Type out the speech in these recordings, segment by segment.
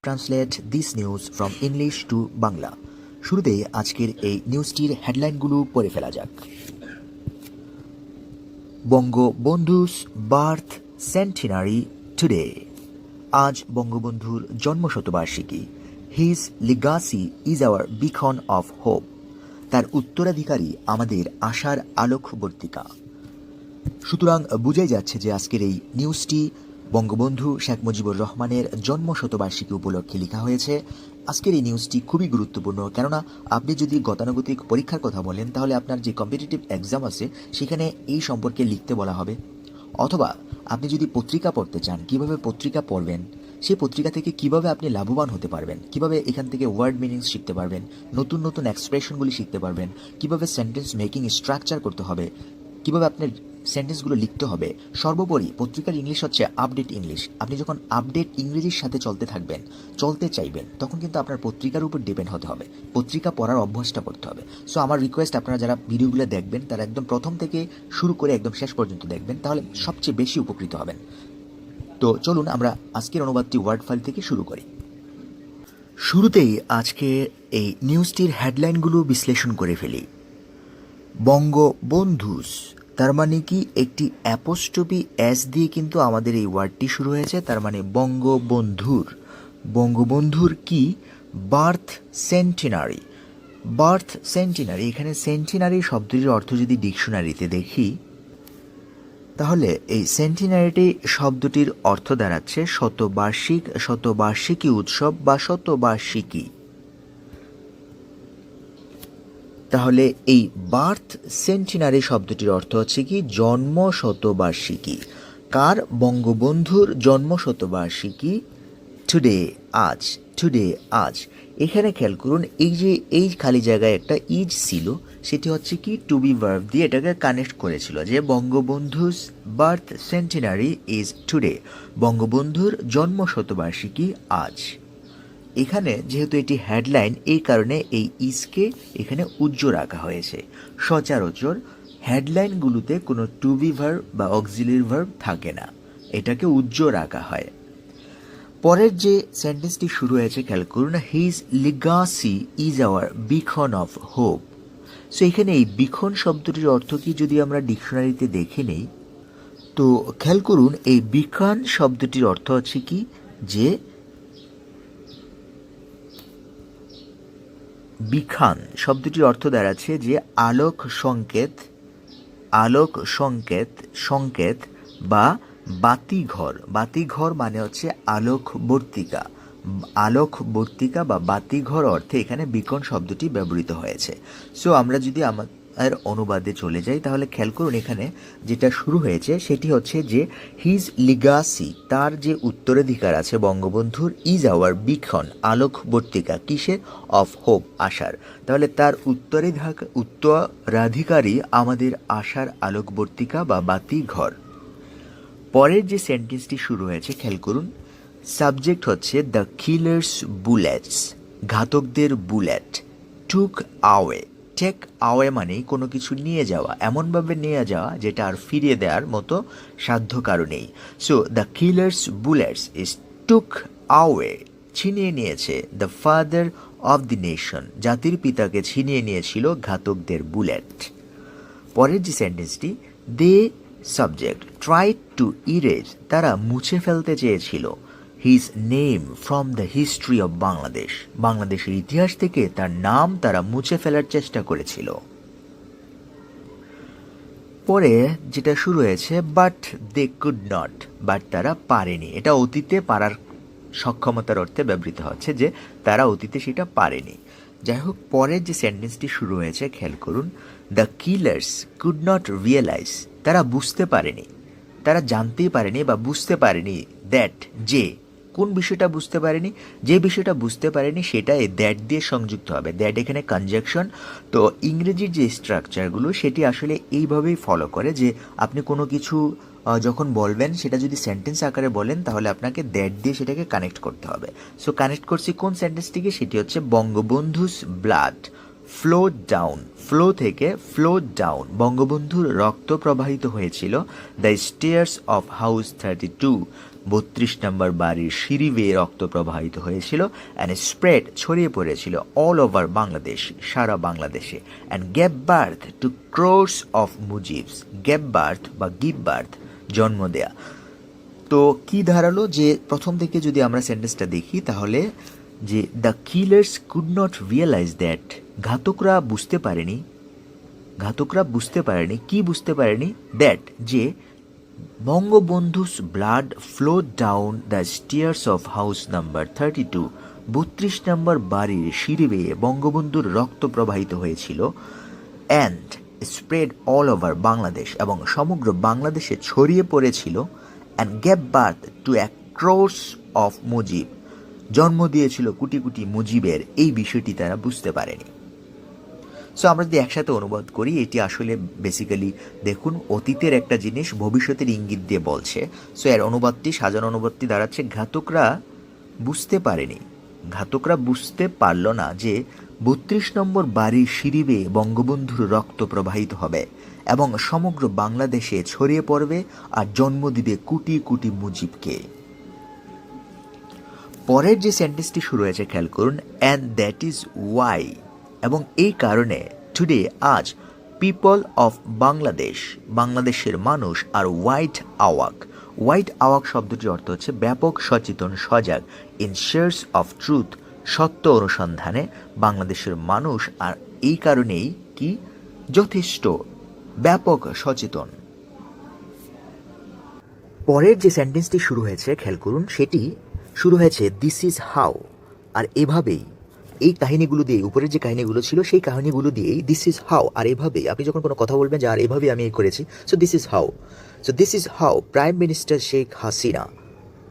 Translate this news from English to Bangla. শুরুতে আজকের এই নিউজটির হেডলাইনগুলো পড়ে ফেলা যাক। Bangabandhu's birth centenary today. আজ বঙ্গবন্ধুর জন্মশতবার্ষিকী। His legacy is our beacon of hope. তার উত্তরাধিকারী আমাদের আশার আলোকবর্তিকা। সুতরাং বোঝাই যাচ্ছে যে আজকের এই নিউজটি বঙ্গবন্ধু শেখ মুজিবুর রহমানের জন্মশতবার্ষিকী উপলক্ষে লেখা হয়েছে। আজকের এই নিউজটি খুবই গুরুত্বপূর্ণ, কেননা আপনি যদি গতানুগতিক পরীক্ষার কথা বলেন তাহলে আপনার যে কম্পিটিটিভ এক্সাম আছে সেখানে এই সম্পর্কে লিখতে বলা হবে। অথবা আপনি যদি পত্রিকা পড়তে চান, কিভাবে পত্রিকা পড়বেন, সেই পত্রিকা থেকে কিভাবে আপনি লাভবান হতে পারবেন, কিভাবে এখান থেকে ওয়ার্ড মিনিংস শিখতে পারবেন, নতুন নতুন এক্সপ্রেশনগুলি শিখতে পারবেন, কিভাবে সেন্টেন্স মেকিং স্ট্রাকচার করতে হবে, কিভাবে আপনার সেন্টেন্সগুলো লিখতে হবে। সর্বোপরি পত্রিকার ইংলিশ হচ্ছে আপডেট ইংলিশ। আপনি যখন আপডেট ইংরেজির সাথে চলতে চাইবেন, তখন কিন্তু আপনার পত্রিকার উপর ডিপেন্ড হতে হবে, পত্রিকা পড়ার অভ্যাসটা করতে হবে। সো আমার রিকোয়েস্ট, আপনারা যারা ভিডিওগুলো দেখবেন তারা একদম প্রথম থেকে শুরু করে একদম শেষ পর্যন্ত দেখবেন, তাহলে সবচেয়ে বেশি উপকৃত হবেন। তো চলুন আমরা আজকের অনুবাদটি ওয়ার্ড ফাইল থেকে শুরু করি। শুরুতেই আজকে এই নিউজটির হেডলাইনগুলো বিশ্লেষণ করে ফেলি। বঙ্গবন্ধুস, তার মানে কি একটি অ্যাপোস্ট্রফি এস দিয়ে কিন্তু আমাদের এই ওয়ার্ডটি শুরু হয়েছে, তার মানে বঙ্গবন্ধুর কি বার্থ সেন্টিনারি। এখানে সেন্টিনারি শব্দটির অর্থ যদি ডিকশনারিতে দেখি, তাহলে এই সেন্টিনারিটি শব্দটির অর্থ দাঁড়াচ্ছে শতবার্ষিকী উৎসব বা শতবার্ষিকী। তাহলে এই বার্থ সেন্টিনারি শব্দটির অর্থ হচ্ছে কি জন্ম শতবার্ষিকী। কার? বঙ্গবন্ধুর জন্ম শতবার্ষিকী। টুডে আজ। এখানে খেয়াল করুন, এই খালি জায়গায় একটা ইজ ছিল, সেটি হচ্ছে কি টু বি ভার্ব দিয়ে এটাকে কানেক্ট করেছিল, যে Bangabandhu's birth centenary is today. বঙ্গবন্ধুর জন্ম শতবার্ষিকী আজ। এখানে যেহেতু এটি হেডলাইন, এই কারণে এই ইজকে এখানে উজ্জ্ব রাখা হয়েছে। সচরাচর হেডলাইনগুলোতে কোনো টু বি ভার্ব বা অক্সিলিয়ারি ভার্ব থাকে না, এটাকে উজ্জ্ব রাখা হয়। পরের যে সেন্টেন্সটি শুরু হয়েছে খেয়াল করুন, his legacy is our beacon of hope. So এখানে এই বিকন শব্দটির অর্থ কি যদি আমরা ডিকশনারিতে দেখে নেই, তো খেয়াল করুন এই বিকন শব্দটির অর্থ হচ্ছে কি যে বিখান শব্দটির অর্থ দাঁড়াচ্ছে যে সংকেত বা বাতিঘর মানে হচ্ছে আলোকবর্তিকা বা বাতিঘর অর্থে এখানে বিকন শব্দটি ব্যবহৃত হয়েছে। সো আমরা যদি আমাদের অনুবাদে চলে যাই, তাহলে খেয়াল করুন এখানে যেটা শুরু হয়েছে সেটি হচ্ছে যে হিজ লিগাসি, তার যে উত্তরাধিকার আছে বঙ্গবন্ধুর, ইজ আওয়ার বিকন আলোকবর্তিকা, কিসের? অফ হোপ, আশার। তাহলে তার উত্তরাধিকারী আমাদের আশার আলোকবর্তিকা বা বাতিঘর। পরের যে সেন্টেন্সটি শুরু হয়েছে খেয়াল করুন, সাবজেক্ট হচ্ছে দ্য কিলার্স বুলেটস, ঘাতকদের বুলেট। টেক আওয়ে মানে কোনো কিছু নিয়ে যাওয়া, এমনভাবে নিয়ে যাওয়া যেটা আর ফিরিয়ে দেওয়ার মতো সাধ্য কারো নেই। So the killers bullets is took away, ছিনিয়ে নিয়েছে। The father of the nation, জাতির পিতাকে ছিনিয়ে নিয়েছিল ঘাতকদের বুলেট। পরের যে সেন্টেন্সটি, they subject try to erase, তারা মুছে ফেলতে চেয়েছিল his name from the history of Bangladesh, বাংলাদেশের ইতিহাস থেকে তার নাম তারা মুছে ফেলার চেষ্টা করেছিল। পরে যেটা শুরু হয়েছে, but they could not, but তারা পারেনি। এটা অতীতে পারার সক্ষমতার অর্থে ব্যবহৃত হচ্ছে, যে তারা অতীতে সেটা পারেনি। যাই হোক, পরের যে সেন্টেন্সটি শুরু হয়েছে খেয়াল করুন, the killers could not realise, তারা বুঝতে পারেনি, তারা জানতেই পারেনি বা বুঝতে পারেনি দ্যাট, যে কোন বিষয়টা বুঝতে পারেনি, যে বিষয়টা বুঝতে পারেনি সেটা এই দ্যাট দিয়ে সংযুক্ত হবে। দ্যাট এখানে কনজাংশন। তো ইংরেজির যে স্ট্রাকচারগুলো সেটি আসলে এইভাবেই ফলো করে, যে আপনি কোনো কিছু যখন বলবেন সেটা যদি সেন্টেন্স আকারে বলেন তাহলে আপনাকে দ্যাট দিয়ে সেটাকে কানেক্ট করতে হবে। সো কানেক্ট করছি কোন সেন্টেন্সটিকে, সেটি হচ্ছে Bangabandhu's blood flow down, flow down, বঙ্গবন্ধুর রক্ত প্রবাহিত হয়েছিল দ্য স্টেয়ার্স অফ হাউস 32, নম্বর বাড়ির সিঁড়ি বেয়ে রক্ত প্রবাহিত হয়েছিল অ্যান্ড স্প্রেড ছড়িয়ে পড়েছিল অল ওভার বাংলাদেশ, সারা বাংলাদেশে, and gave birth to crores of Mujibs. Gave birth বা গিভ বার্থ, জন্ম দেয়া। তো কি দাঁড়ালো যে প্রথম থেকে যদি আমরা সেন্টেন্সটা দেখি তাহলে যে the killers could not realise that, ঘাতকরা বুঝতে পারেনি, কি বুঝতে পারেনি, দ্যাট যে Bangabandhu's blood flowed down the stairs of house number 32, 32 নম্বর বাড়ির সিঁড়ি বেয়ে বঙ্গবন্ধুর রক্ত প্রবাহিত হয়েছিল, and spread all over Bangladesh, এবং সমগ্র বাংলাদেশে ছড়িয়ে পড়েছিল, and gave birth to a crores of Mujib, জন্ম দিয়েছিল কোটি কোটি মুজিবের, এই বিষয়টি তারা বুঝতে পারেনি। সো আমরা যদি একসাথে অনুবাদ করি, এটি আসলে বেসিক্যালি দেখুন অতীতের একটা জিনিস ভবিষ্যতের ইঙ্গিত দিয়ে বলছে। সো এর অনুবাদটি, সাজানো অনুবাদটি দাঁড়াচ্ছে ঘাতকরা বুঝতে পারল না যে 32 নম্বর বাড়ির সিঁড়ি বেয়ে বঙ্গবন্ধুর রক্ত প্রবাহিত হবে এবং সমগ্র বাংলাদেশে ছড়িয়ে পড়বে আর জন্ম দিবে কোটি কোটি মুজিবকে। পরের যে সেন্টেন্সটি শুরু হয়েছে খেয়াল করুন, অ্যান্ড দ্যাট ইজ ওয়াই, এবং এই কারণে টুডে, আজ, পিপল অফ বাংলাদেশ, বাংলাদেশের মানুষ, আর হোয়াইট আওয়াক শব্দটির অর্থ হচ্ছে ব্যাপক সচেতন, সজাগ, ইন সার্চ অফ ট্রুথ, সত্য অনুসন্ধানে বাংলাদেশের মানুষ, আর এই কারণেই কি যথেষ্ট ব্যাপক সচেতন। পরের যে সেন্টেন্সটি শুরু হয়েছে খেয়াল করুন, সেটি শুরু হয়েছে দিস ইজ হাউ, আর এভাবেই, এই কাহিনীগুলো দিয়ে, উপরের যে কাহিনীগুলো ছিল সেই কাহিনীগুলো দিয়েই দিস ইজ হাউ, আর এভাবেই, আপনি যখন কোনো কথা বলবেন যে আর এভাবেই আমি এই করেছি, so this is how prime minister Sheikh Hasina,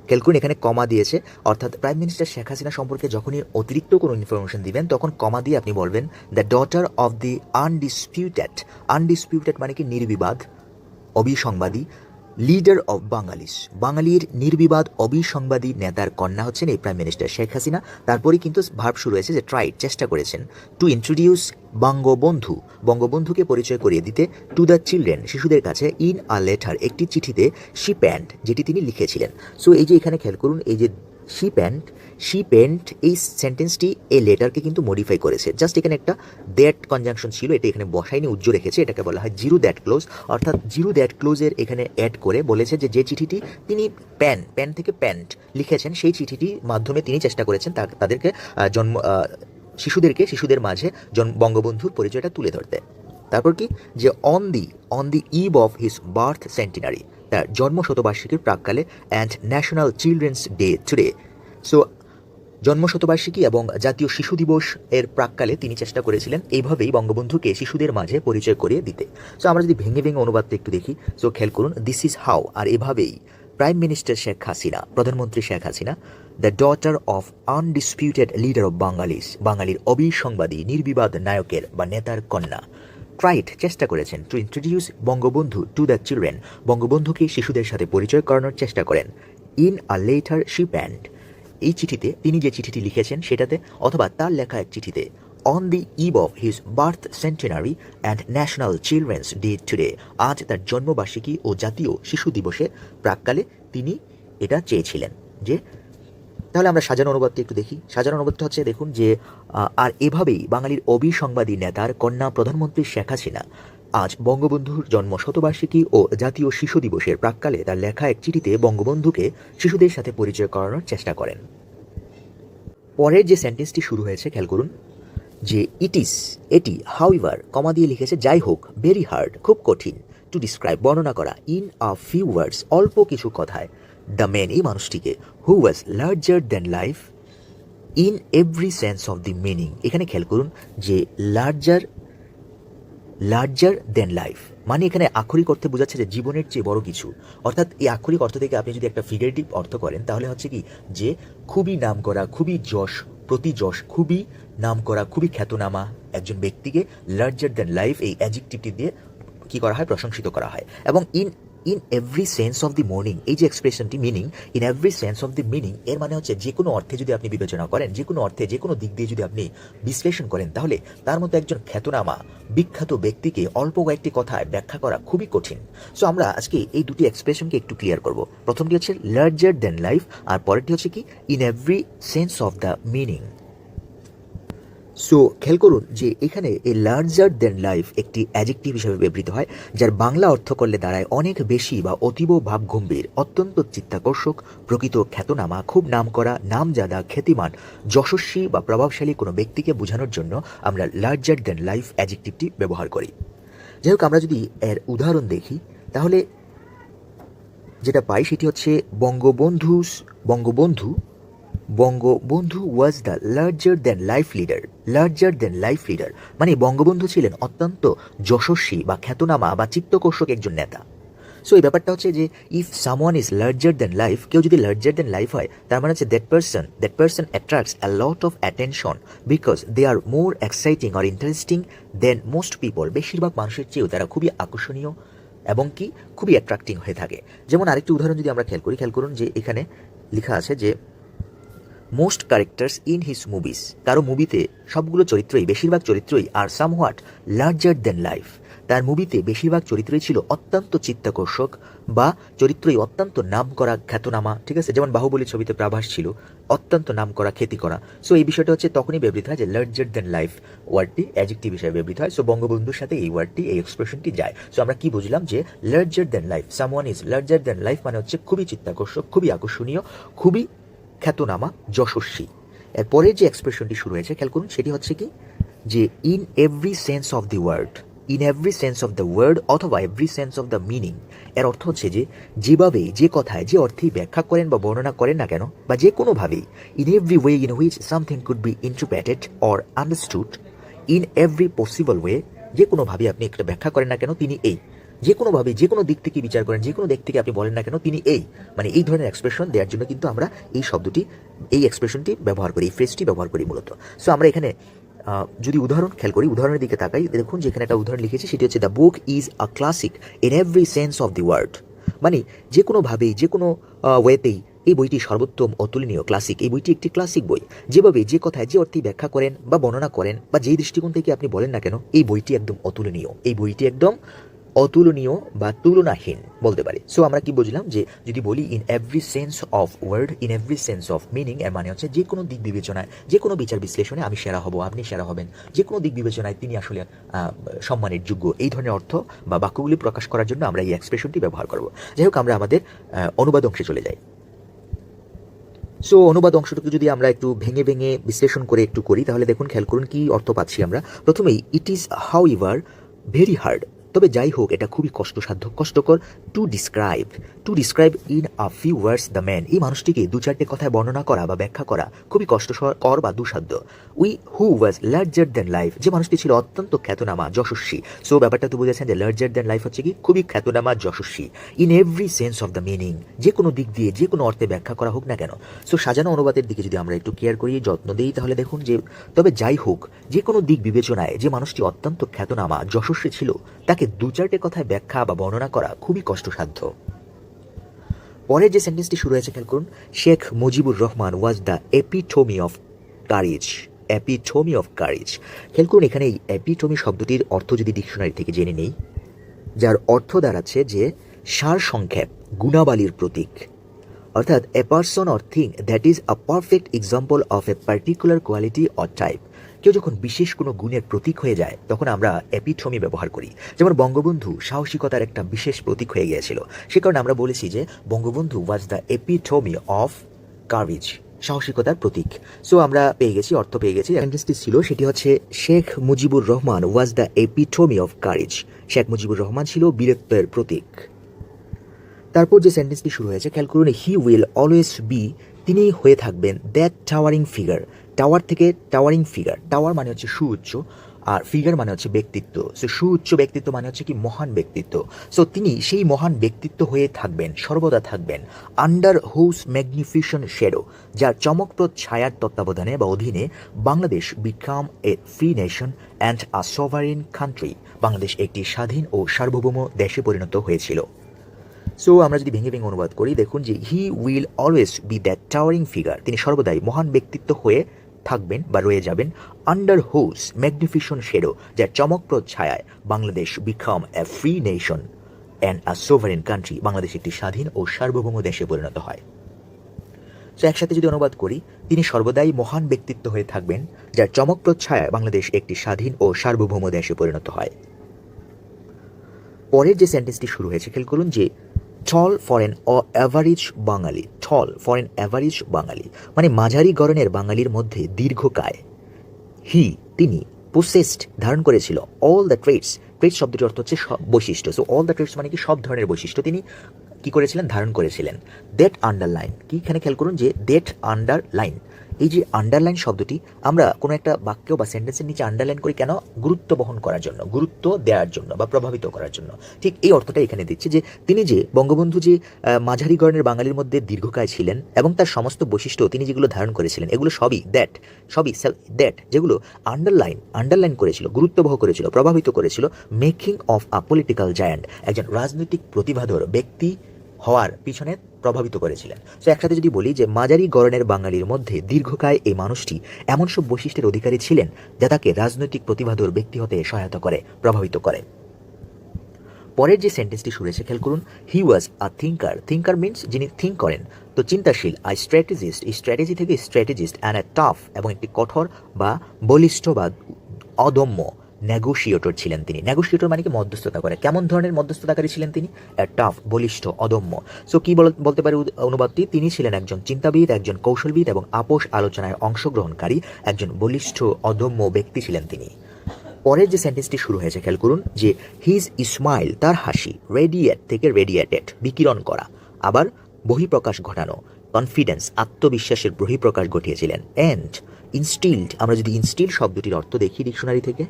খেয়াল করুন এখানে কমা দিয়েছে, অর্থাৎ প্রাইম মিনিস্টার শেখ হাসিনা সম্পর্কে যখনই অতিরিক্ত কোনো ইনফরমেশন দিবেন তখন কমা দিয়ে আপনি বলবেন the daughter of the undisputed মানে কি নির্বিবাদ, অবিসংবাদী, লিডার অফ বাঙালিস, বাঙালির নির্বিবাদ অবিসংবাদী নেতার কন্যা হচ্ছেন এই প্রাইম মিনিস্টার শেখ হাসিনা। তারপরেই কিন্তু ভার্ব শুরু হয়েছে যে ট্রাইড, চেষ্টা করেছেন, টু ইন্ট্রোডিউস বঙ্গবন্ধুকে পরিচয় করিয়ে দিতে, টু দ্য চিলড্রেন, শিশুদের কাছে, ইন আ লেটার, একটি চিঠিতে, শি প্যান্ট, যেটি তিনি লিখেছিলেন। সো এই যে এখানে খেয়াল করুন, এই যে শি পেন্ট, এই সেন্টেন্সটি এই লেটারকে কিন্তু মডিফাই করেছে। জাস্ট এখানে একটা দ্যাট কনজাংশন ছিল, এটা এখানে বসায়নি, উজ্জ্ব রেখেছে, এটাকে বলা হয় জিরো দ্যাট ক্লোজ, অর্থাৎ জিরো দ্যাট ক্লোজের এখানে অ্যাড করে বলেছে যে চিঠিটি তিনি প্যান থেকে প্যান্ট লিখেছেন, সেই চিঠিটির মাধ্যমে তিনি চেষ্টা করেছেন তাদেরকে শিশুদের মাঝে বঙ্গবন্ধুর পরিচয়টা তুলে ধরতে। তারপর কি, যে on the eve of his birth centenary, তার জন্ম শতবার্ষিকীর প্রাককালে, and national children's day today, so জন্ম শতবার্ষিকী এবং জাতীয় শিশু দিবস এর প্রাককালে তিনি চেষ্টা করেছিলেন এইভাবেই বঙ্গবন্ধুকে শিশুদের মাঝে পরিচয় করিয়ে দিতে। সো আমরা যদি ভেঙে অনুবাদটা একটু দেখি, সো খেয়াল করুন, দিস ইজ হাউ, আর এভাবেই প্রাইম মিনিস্টার শেখ হাসিনা, প্রধানমন্ত্রী Sheikh Hasina, the daughter of undisputed leader of Bengalis, বাঙালির অবিসংবাদী নির্বিবাদ নায়কের বা নেতার কন্যা, ট্রাইড, চেষ্টা করেছেন, to introduce Bangabandhu to the children, বঙ্গবন্ধুকে শিশুদের সাথে পরিচয় করানোর চেষ্টা করেন, in a letter she pant, এই চিঠিতে, তিনি যে চিঠিটি লিখেছেন সেটাতে, অথবা তার লেখা এক চিঠিতে, on the eve of his birth centenary and national children's day today, আজ তার জন্মবার্ষিকী ও জাতীয় শিশু দিবসের প্রাককালে তিনি এটা চেয়েছিলেন। যে তাহলে আমরা সাজানো অনুবাদটি একটু দেখি। সাজানো অনুবাদটা হচ্ছে, দেখুন যে আর এভাবেই বাঙালির অবিসংবাদী নেতার কন্যা প্রধানমন্ত্রী শেখ হাসিনা আজ বঙ্গবন্ধুর জন্ম শতবার্ষিকী ও জাতীয় শিশু দিবসের প্রাককালে তার লেখা এক চিঠিতে বঙ্গবন্ধুকে শিশুদের সাথে পরিচয় করানোর চেষ্টা করেন। পরের যে সেন্টেন্সটি শুরু হয়েছে খেয়াল করুন, যে এটি হাউএভার, কমা দিয়ে লিখেছে, যাই হোক, ভেরি হার্ড, খুব কঠিন, টু ডিসক্রাইব, বর্ণনা করা, ইন আ ফিউ ওয়ার্ডস, অল্প কিছু কথায়, দ্য ম্যান, এই মানুষটিকে, who was larger than life in every sense of the meaning. এখানে খেয়াল করুন যে লার্জার দ্যান লাইফ মানে এখানে আক্ষরিক অর্থে বোঝাচ্ছে যে জীবনের চেয়ে বড় কিছু, অর্থাৎ এই আক্ষরিক অর্থ থেকে আপনি যদি একটা ফিগারেটিভ অর্থ করেন তাহলে হচ্ছে কি, যে খুবই নাম করা, খুবই খুবই নাম করা, খুবই খ্যাতনামা একজন ব্যক্তিকে লার্জার দ্যান লাইফ এই অ্যাডজেক্টিভটি দিয়ে কি করা হয়, প্রশংসিত করা হয়। এবং in every sense of the morning, এই যে এক্সপ্রেশনটি meaning in every sense of the meaning, এর মানে হচ্ছে যে কোনো অর্থে যদি আপনি বিবেচনা করেন, যে কোনো অর্থে যে কোনো দিক দিয়ে যদি আপনি বিশ্লেষণ করেন, তাহলে তার মতো একজন খ্যাতনামা বিখ্যাত ব্যক্তিকে অল্প কয়েকটি কথায় ব্যাখ্যা করা খুবই কঠিন। সো আমরা আজকে এই দুটি এক্সপ্রেশনকে একটু ক্লিয়ার করব। প্রথমটি হচ্ছে লার্জার দেন লাইফ, আর পরেরটি হচ্ছে কি in every sense of the meaning. So খেয়াল করুন যে এখানে এই লার্জার দেন লাইফ একটি অ্যাডজেক্টিভ হিসেবে ব্যবহৃত হয়, যার বাংলা অর্থ করলে দাঁড়ায় অনেক বেশি বা অতীব ভাবগম্ভীর, অত্যন্ত চিত্তাকর্ষক, প্রকৃত খ্যাতনামা, খুব নামকরা, নামজাদা, খ্যাতিমান, যশস্বী বা প্রভাবশালী কোনো ব্যক্তিকে বোঝানোর জন্য আমরা লার্জার দেন লাইফ অ্যাডজেক্টিভটি ব্যবহার করি। যাই হোক, আমরা যদি এর উদাহরণ দেখি তাহলে যেটা পাই সেটি হচ্ছে Bangabandhu was the larger than life leader. Larger than life leader মানে বঙ্গবন্ধু ছিলেন অত্যন্ত যশস্বী বা খ্যাতনামা বা চিত্তকর্ষক একজন নেতা। সো এই ব্যাপারটা হচ্ছে যে if someone is larger than life, কেউ যদি লার্জার দ্যান লাইফ হয়, তার মানে হচ্ছে that person attracts a lot of attention because they are more exciting or interesting then most people. বেশিরভাগ মানুষের চেয়েও তারা খুবই আকর্ষণীয় এবং কি খুবই অ্যাট্রাক্টিং হয়ে থাকে। যেমন আরেকটি উদাহরণ যদি আমরা খেয়াল করুন যে এখানে লেখা আছে যে most characters in his movies, কারো মুভিতে সবগুলো চরিত্রই, বেশিরভাগ চরিত্রই আর সামহোয়াট লার্জার দেন লাইফ। তার মুভিতে বেশিরভাগ চরিত্রই ছিল অত্যন্ত চিত্তাকর্ষক বা চরিত্রই অত্যন্ত নামকরা, খ্যাতনামা, ঠিক আছে। যেমন বাহুবলী ছবিতে প্রাভাস ছিল অত্যন্ত নামকরা, খ্যাতি করা। সো এই বিষয়টা হচ্ছে তখনই ব্যবহৃত হয় যে লার্জার দেন লাইফ ওয়ার্ডটি অ্যাডজেক্টিভ হিসেবে ব্যবহৃত হয়। সো বঙ্গবন্ধুর সাথে এই ওয়ার্ডটি, এই এক্সপ্রেশনটি যায়। সো আমরা কি বুঝলাম যে larger then life, someone is larger then life মানে হচ্ছে খুবই চিত্তাকর্ষক, খুবই আকর্ষণীয়, খুবই খ্যাতনামা, যশস্বী। এরপরে যে এক্সপ্রেশনটি শুরু হয়েছে খেয়াল করুন, সেটি হচ্ছে কি যে in every sense of the word, in every sense of the word অথবা every sense of the meaning. এর অর্থ হচ্ছে যে যেভাবে, যে কথায়, যে অর্থেই ব্যাখ্যা করেন বা বর্ণনা করেন না কেন, বা যে কোনোভাবেই, in every way in which something could be interpreted or understood, in every possible way, যে কোনোভাবে আপনি একটা ব্যাখ্যা করেন না কেন তিনি এই, যে কোনোভাবে যে কোনো দিক থেকে বিচার করেন, যে কোনো দিক থেকে আপনি বলেন না কেন তিনি এই, মানে এই ধরনের এক্সপ্রেশন দেওয়ার জন্য কিন্তু আমরা এই শব্দটি, এই এক্সপ্রেশনটি ব্যবহার করি, এই ফ্রেজটি ব্যবহার করি মূলত। সো আমরা এখানে যদি উদাহরণ খেয়াল করি, উদাহরণের দিকে তাকাই, দেখুন যেখানে একটা উদাহরণ লিখেছি সেটি হচ্ছে the book is a classic in every sense of the word, মানে যে কোনোভাবেই, যে কোনো ওয়েতেই এই বইটি সর্বোত্তম, অতুলনীয়, ক্লাসিক। এই বইটি একটি ক্লাসিক বই। যেভাবে, যে কথায়, যে অর্থে ব্যাখ্যা করেন বা বর্ণনা করেন বা যেই দৃষ্টিকোণ থেকে আপনি বলেন না কেন, এই বইটি একদম অতুলনীয়, এই বইটি একদম অতুলনীয় বা তুলনাহীন বলতে পারি। সো আমরা কি বুঝলাম যে যদি বলি in every sense of word, in every sense of meaning, এর মানে হচ্ছে যে কোনো দিক বিবেচনায়, যে কোনো বিচার বিশ্লেষণে আমি সেরা হব, আপনি সেরা হবেন, যে কোনো দিক বিবেচনায় তিনি আসলে সম্মানের যোগ্য, এই ধরনের অর্থ বা বাক্যগুলি প্রকাশ করার জন্য আমরা এই এক্সপ্রেশনটি ব্যবহার করব। যাই হোক, আমরা আমাদের অনুবাদ অংশে চলে যাই। সো অনুবাদ অংশটুকু যদি আমরা একটু ভেঙে ভেঙে বিশ্লেষণ করে একটু করি, তাহলে দেখুন, খেয়াল করুন কি অর্থ পাচ্ছি আমরা। প্রথমেই it is how ever very hard, তবে যাই হোক এটা খুবই কষ্টসাধ্য, কষ্টকর। To describe in a few words the man, এই মানুষটিকে দু চারটে কথায় বর্ণনা করা বা ব্যাখ্যা করা খুবই কষ্টকর বা দুঃসাধ্য। We who was larger than life, যে মানুষটি ছিল অত্যন্ত খ্যাতনামা, যশস্বী। সো ব্যাপারটা তো বুঝেছেন যে লার্জার দ্যান লাইফ হচ্ছে কি খুবই খ্যাতনামা, যশস্বী। In every sense of the meaning, যে কোনো দিক দিয়ে, যে কোনো অর্থে ব্যাখ্যা করা হোক না কেন। সো সাজানো অনুবাদের দিকে যদি আমরা একটু কেয়ার করি, যত্ন দিই, তাহলে দেখুন যে তবে যাই হোক, যে কোনো দিক বিবেচনায় যে মানুষটি অত্যন্ত খ্যাতনামা, যশস্বী ছিল, তাকে দু চারটে কথায় ব্যাখ্যা বা বর্ণনা করা খুবই কষ্টসাধ্য। পরের যে সেন্টেন্সটি শুরু হয়েছে খেয়াল করুন, Sheikh Mujibur Rahman was the epitome of courage. Epitome of courage, খেয়াল করুন এখানে এই এপিটোমি শব্দটির অর্থ যদি ডিকশনারি থেকে জেনে নেই, যার অর্থ দাঁড়াচ্ছে যে সার সংক্ষেপ, গুণাবলীর প্রতীক, অর্থাৎ a person or thing that is a perfect example of a particular quality or type. কেউ যখন বিশেষ কোনো গুণের প্রতীক হয়ে যায় তখন আমরা এপিটোমি ব্যবহার করি। যেমন বঙ্গবন্ধু সাহসিকতার একটা বিশেষ প্রতীক হয়ে গিয়েছিল, সে কারণে আমরা বলেছি যে Bangabandhu was the epitome of courage, সাহসিকতার প্রতীক। সো আমরা পেয়ে গেছি, অর্থ পেয়ে গেছি। সেন্টেন্সটি ছিল সেটি হচ্ছে Sheikh Mujibur Rahman was the epitome of courage, Sheikh Mujibur Rahman ছিল বীরত্বের প্রতীক। তারপর যে সেন্টেন্সটি শুরু হয়েছে খেয়াল করুন, হি উইল অলওয়েজ বি, তিনি হয়ে থাকবেন দ্যাট টাওয়ারিং ফিগার। টাওয়ার থেকে টাওয়ারিং ফিগার, টাওয়ার মানে হচ্ছে সুউচ্চ, আর ফিগার মানে হচ্ছে ব্যক্তিত্ব। সো সুউচ্চ ব্যক্তিত্ব মানে হচ্ছে কি মহান ব্যক্তিত্ব। সো তিনি সেই মহান ব্যক্তিত্ব হয়ে থাকবেন, সর্বদা থাকবেন। আন্ডার হুজ ম্যাগনিফিশন শ্যাডো, যার চমকপ্রদ ছায়ার তত্ত্বাবধানে বা অধীনে Bangladesh become a free nation and a sovereign country, Bangladesh একটি স্বাধীন ও সার্বভৌম দেশে পরিণত হয়েছিল। সো আমরা যদি ভেঙে ভেঙে অনুবাদ করি, দেখুন যে he will always be that towering figure, তিনি সর্বদাই মহান ব্যক্তিত্ব হয়ে থাকবেন বা রয়ে যাবেন, আন্ডার হোজ ম্যাগনিফিশন শেডো, যার চমকপ্রদ ছায়ায় Bangladesh become a free nation and a sovereign country, Bangladesh একটি স্বাধীন ও সার্বভৌম দেশে পরিণত হয়। সো একসাথে যদি অনুবাদ করি, তিনি সর্বদাই মহান ব্যক্তিত্ব হয়ে থাকবেন, যার চমকপ্রদ ছায়ায় বাংলাদেশ একটি স্বাধীন ও সার্বভৌম দেশে পরিণত হয়। পরের যে সেন্টেন্সটি শুরু হয়েছে খেয়াল করুন যে tall for an average Bengali, tall for an average Bengali মানে মাঝারি গড়নের বাঙালির মধ্যে দীর্ঘকায়, হি তিনি পোসেসড ধারণ করেছিল, অল দ্য ট্রেটস, ট্রেটস শব্দটির অর্থ হচ্ছে সব বৈশিষ্ট্য, সো অল দ্য ট্রেটস মানে কি সব ধরনের বৈশিষ্ট্য তিনি কি করেছিলেন, ধারণ করেছিলেন। দ্যাট আন্ডারলাইন, কি এখানে খেয়াল করুন যে দ্যাট আন্ডারলাইন, এই যে আন্ডারলাইন শব্দটি আমরা কোনো একটা বাক্য বা সেন্টেন্সের নিচে আন্ডারলাইন করি কেন, গুরুত্ব বহন করার জন্য, গুরুত্ব দেওয়ার জন্য বা প্রভাবিত করার জন্য। ঠিক এই অর্থটা এখানে দিচ্ছে যে তিনি যে বঙ্গবন্ধু যে মাঝারি গড়নের বাঙালির মধ্যে দীর্ঘকায় ছিলেন এবং তার সমস্ত বৈশিষ্ট্য তিনি যেগুলো ধারণ করেছিলেন, এগুলো সবই দ্যাট যেগুলো আন্ডারলাইন করেছিল, গুরুত্ববহ করেছিল, প্রভাবিত করেছিল, making of a political giant, একজন রাজনৈতিক প্রতিভাধর ব্যক্তি হওয়ার পিছনে প্রভাবিত করেছিলেন। সো একসাথে যদি বলি যে মাঝারি গড়নের বাঙালির মধ্যে দীর্ঘকায় এই মানুষটি এমন সব বৈশিষ্ট্যের অধিকারী ছিলেন যা তাকে রাজনৈতিক প্রতিভাধর ব্যক্তি হতে সহায়তা করে, প্রভাবিত করে। পরের যে সেন্টেন্সটি শুরু হয়েছে খেয়াল করুন, হি was a thinker, thinker means যিনি থিঙ্ক করেন, তো চিন্তাশীল, আই স্ট্র্যাটেজিস্ট, এই স্ট্র্যাটেজি থেকে স্ট্র্যাটেজিস্ট, অ্যান্ড এ টাফ এবং একটি কঠোর বা বলিষ্ঠ বা অদম্য নেগোশিয়েটর ছিলেন তিনি। নেগোশিয়েটর মানে কি মধ্যস্থতা করে, কেমন ধরনের মধ্যস্থতাকারী ছিলেন তিনি, টাফ, বলিষ্ঠ, অদম্য। সো কি বলতে পারে অনুবাদটি, তিনি ছিলেন একজন চিন্তাবিদ, একজন কৌশলবিদ এবং আপোষ আলোচনায় অংশগ্রহণকারী একজন বলিষ্ঠ অদম্য ব্যক্তি ছিলেন তিনি। পরের যে সেন্টেন্সটি শুরু হয়েছে খেয়াল করুন যে হিজ স্মাইল, তার হাসি, রেডিয়েট থেকে রেডিয়েটেড, বিকিরণ করা, আবার বহিঃপ্রকাশ ঘটানো, কনফিডেন্স, আত্মবিশ্বাসের বহিঃপ্রকাশ ঘটিয়েছিলেন। অ্যান্ড ইনস্টিলড, আমরা যদি ইনস্টিল শব্দটির অর্থ দেখি ডিকশনারি থেকে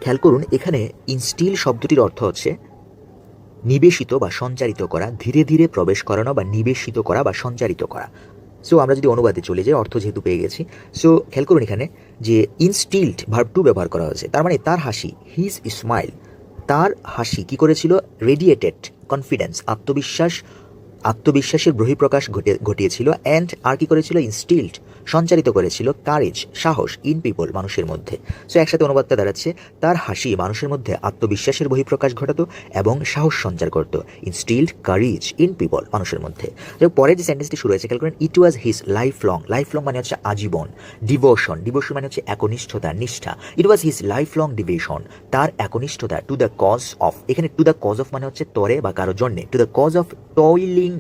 খেয়াল করুন, এখানে ইনস্টিল শব্দটির অর্থ হচ্ছে নিবেশিত বা সঞ্চারিত করা, ধীরে ধীরে প্রবেশ করানো বা নিবেশিত করা বা সঞ্চারিত করা। সো আমরা যদি অনুবাদে চলে যাই, অর্থ যেহেতু পেয়ে গেছি, সো খেয়াল করুন এখানে যে ইনস্টিলড ভার্ব টু ব্যবহার করা হয়েছে, তার মানে তার হাসি, হিজ স্মাইল, তার হাসি কি করেছিল, রেডিয়েটেড কনফিডেন্স, আত্মবিশ্বাসের বহিঃপ্রকাশ ঘটিয়েছিল। অ্যান্ড আর কি করেছিল, ইনস্টিলড সঞ্চারিত করেছিল, কারেজ, সাহস, ইন পিপল, মানুষের মধ্যে। সো একসাথে অনুবাদটা দাঁড়াচ্ছে তার হাসি মানুষের মধ্যে আত্মবিশ্বাসের বহিঃপ্রকাশ ঘটাতো এবং সাহস সঞ্চার করতো, ইনস্টিলড কারেজ ইন পিপল, মানুষের মধ্যে। পরের যে সেন্টেন্সটি শুরু হয়েছে খেয়াল করেন, it was his life long মানে হচ্ছে আজীবন, ডিভোশন মানে হচ্ছে একনিষ্ঠতা, নিষ্ঠা, it was his life long devotion, তার একনিষ্ঠতা, টু দ্য কজ অফ, এখানে টু দ্য কজ অফ মানে হচ্ছে তরে বা কারো জন্যে, to the cause of toiling